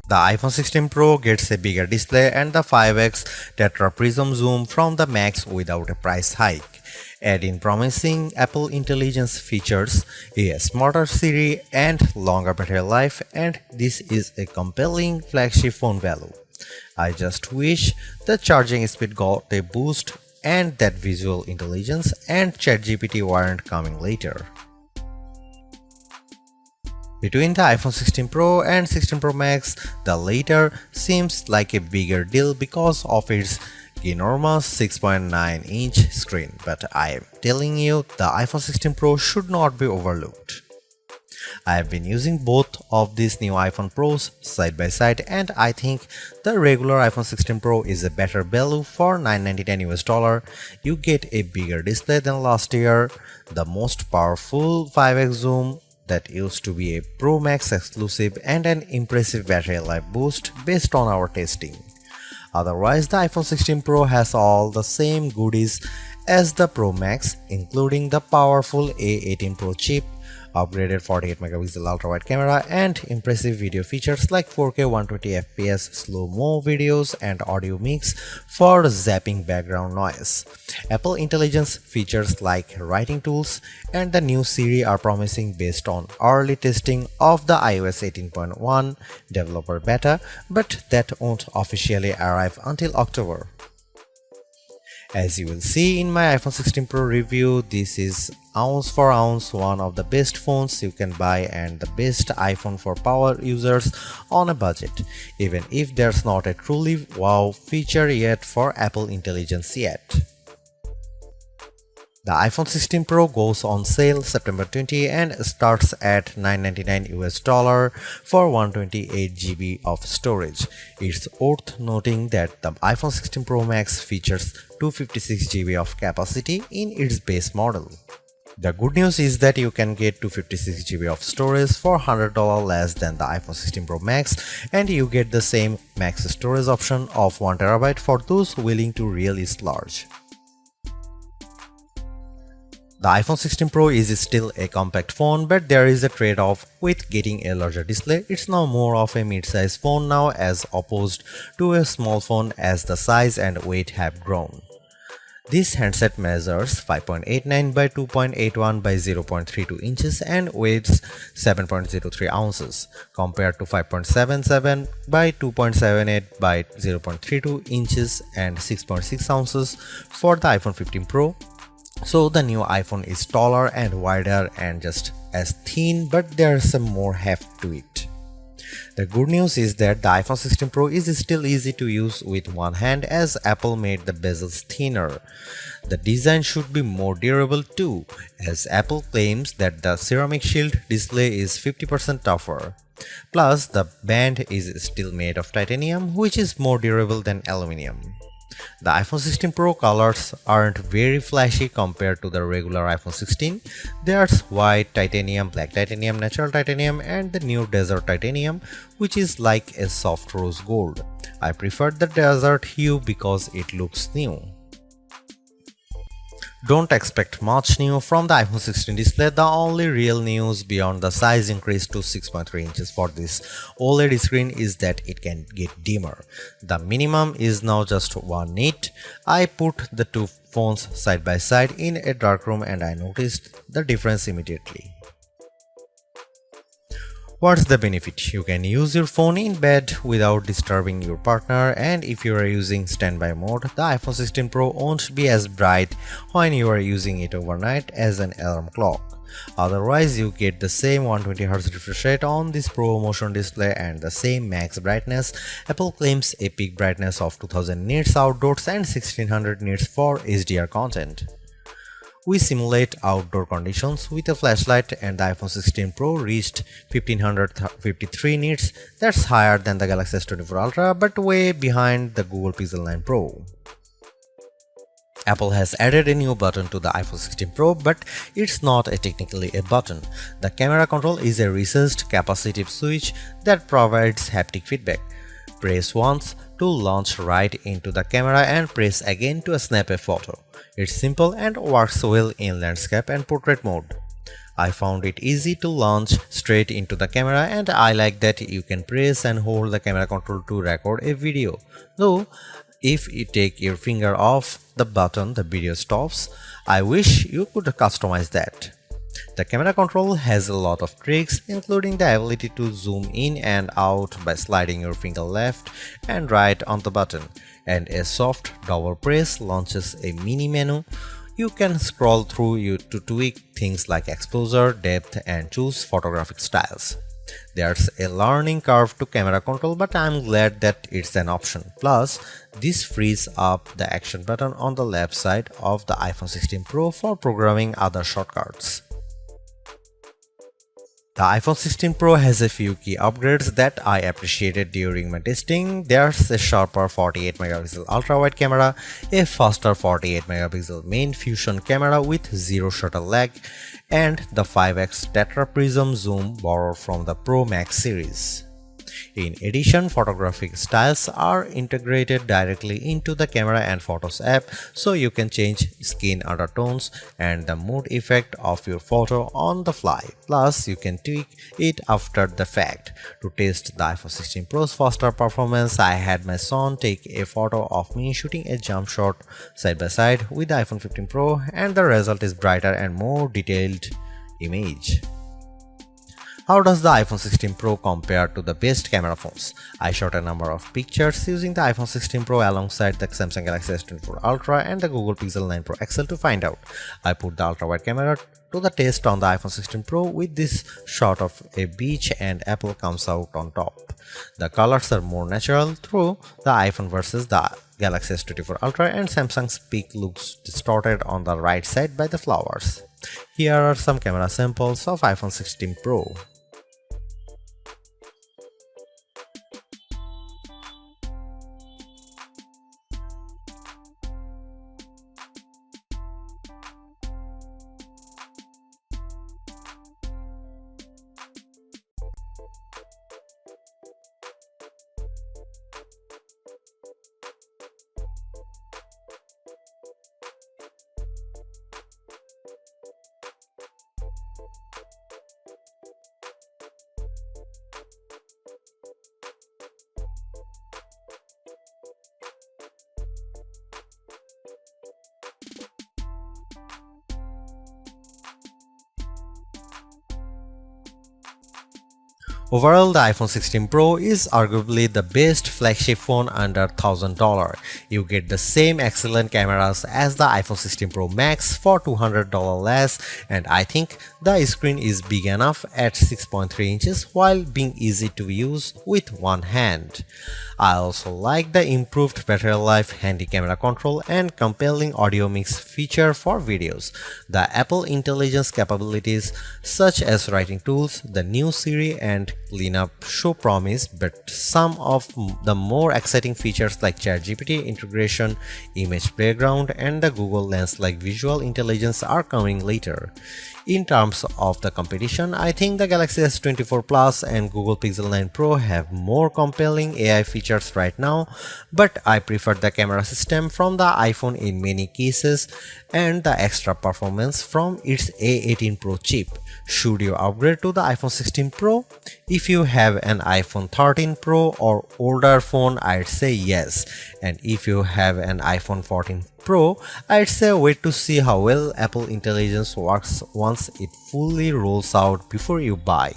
The iPhone 16 Pro gets a bigger display and the 5x tetra prism zoom from the Max without a price hike. Add in promising Apple Intelligence features, a smarter Siri and longer battery life, and this is a compelling flagship phone value. I just wish the charging speed got a boost and that visual intelligence and ChatGPT weren't coming later. Between the iPhone 16 Pro and 16 Pro Max, the latter seems like a bigger deal because of its enormous 6.9-inch screen, but I am telling you, the iPhone 16 Pro should not be overlooked. I have been using both of these new iPhone Pros side by side, and I think the regular iPhone 16 Pro is a better value for $999 US. You get a bigger display than last year, the most powerful 5x zoom that used to be a Pro Max exclusive, and an impressive battery life boost based on our testing. Otherwise, the iPhone 16 Pro has all the same goodies as the Pro Max, including the powerful A18 Pro chip, upgraded 48MP ultra-wide camera, and impressive video features like 4K 120fps slow-mo videos and audio mix for zapping background noise. Apple Intelligence features like writing tools and the new Siri are promising based on early testing of the iOS 18.1 developer beta, but that won't officially arrive until October. As you will see in my iPhone 16 Pro review, this is ounce for ounce one of the best phones you can buy and the best iPhone for power users on a budget, even if there's not a truly wow feature yet for Apple Intelligence yet. The iPhone 16 Pro goes on sale September 20 and starts at $999 US for 128GB of storage. It's worth noting that the iPhone 16 Pro Max features 256GB of capacity in its base model. The good news is that you can get 256GB of storage for $100 less than the iPhone 16 Pro Max, and you get the same max storage option of 1TB for those willing to really splurge. The iPhone 16 Pro is still a compact phone, but there is a trade-off with getting a larger display. It's now more of a mid-size phone now as opposed to a small phone as the size and weight have grown. This handset measures 5.89 by 2.81 by 0.32 inches and weighs 7.03 ounces, compared to 5.77 by 2.78 by 0.32 inches and 6.6 ounces for the iPhone 15 Pro. So the new iPhone is taller and wider and just as thin, but there's some more heft to it. The good news is that the iPhone 16 Pro is still easy to use with one hand as Apple made the bezels thinner. The design should be more durable too, as Apple claims that the ceramic shield display is 50% tougher. Plus, the band is still made of titanium, which is more durable than aluminum. The iPhone 16 Pro colors aren't very flashy compared to the regular iPhone 16. There's white titanium, black titanium, natural titanium, and the new desert titanium, which is like a soft rose gold. I prefer the desert hue because it looks new. Don't expect much new from the iPhone 16 display. The only real news beyond the size increase to 6.3 inches for this OLED screen is that it can get dimmer. The minimum is now just 1 nit. I put the two phones side by side in a dark room and I noticed the difference immediately. What's the benefit? You can use your phone in bed without disturbing your partner, and if you are using standby mode, the iPhone 16 Pro won't be as bright when you are using it overnight as an alarm clock. Otherwise, you get the same 120Hz refresh rate on this Pro Motion display and the same max brightness. Apple claims a peak brightness of 2000 nits outdoors and 1600 nits for HDR content. We simulate outdoor conditions with a flashlight and the iPhone 16 Pro reached 1553 nits. That's higher than the Galaxy S24 Ultra but way behind the Google Pixel 9 Pro. Apple has added a new button to the iPhone 16 Pro, but it's not technically a button. The camera control is a recessed capacitive switch that provides haptic feedback. Press once to launch right into the camera and press again to snap a photo. It's simple and works well in landscape and portrait mode. I found it easy to launch straight into the camera, and I like that you can press and hold the camera control to record a video. Though, if you take your finger off the button, the video stops. I wish you could customize that. The camera control has a lot of tricks, including the ability to zoom in and out by sliding your finger left and right on the button, and a soft double press launches a mini menu. You can scroll through it to tweak things like exposure, depth, and choose photographic styles. There's a learning curve to camera control, but I'm glad that it's an option. Plus, this frees up the action button on the left side of the iPhone 16 Pro for programming other shortcuts. The iPhone 16 Pro has a few key upgrades that I appreciated during my testing. There's a sharper 48 megapixel ultra-wide camera, a faster 48 megapixel main fusion camera with zero shutter lag, and the 5x tetra prism zoom borrowed from the Pro Max series. In addition, photographic styles are integrated directly into the Camera and Photos app, so you can change skin undertones and the mood effect of your photo on the fly. Plus, you can tweak it after the fact. To test the iPhone 16 Pro's faster performance, I had my son take a photo of me shooting a jump shot side by side with the iPhone 15 Pro, and the result is brighter and more detailed image. How does the iPhone 16 Pro compare to the best camera phones? I shot a number of pictures using the iPhone 16 Pro alongside the Samsung Galaxy S24 Ultra and the Google Pixel 9 Pro XL to find out. I put the ultra-wide camera to the test on the iPhone 16 Pro with this shot of a beach and apple comes out on top. The colors are more natural through the iPhone versus the Galaxy S24 Ultra, and Samsung's peak looks distorted on the right side by the flowers. Here are some camera samples of iPhone 16 Pro. Overall, the iPhone 16 Pro is arguably the best flagship phone under $1,000. You get the same excellent cameras as the iPhone 16 Pro Max for $200 less, and I think the screen is big enough at 6.3 inches while being easy to use with one hand. I also like the improved battery life, handy camera control, and compelling audio mix feature for videos. The Apple Intelligence capabilities such as writing tools, the new Siri, and cleanup show promise, but some of the more exciting features like ChatGPT integration, image playground, and the Google Lens like visual intelligence are coming later. In terms of the competition, I think the Galaxy S24 Plus and Google Pixel 9 Pro have more compelling AI features right now, but I prefer the camera system from the iPhone in many cases and the extra performance from its A18 Pro chip. Should you upgrade to the iPhone 16 Pro? If you have an iPhone 13 Pro or older phone, I'd say yes. And if you have an iPhone 14 Pro, I'd say wait to see how well Apple Intelligence works once it fully rolls out before you buy.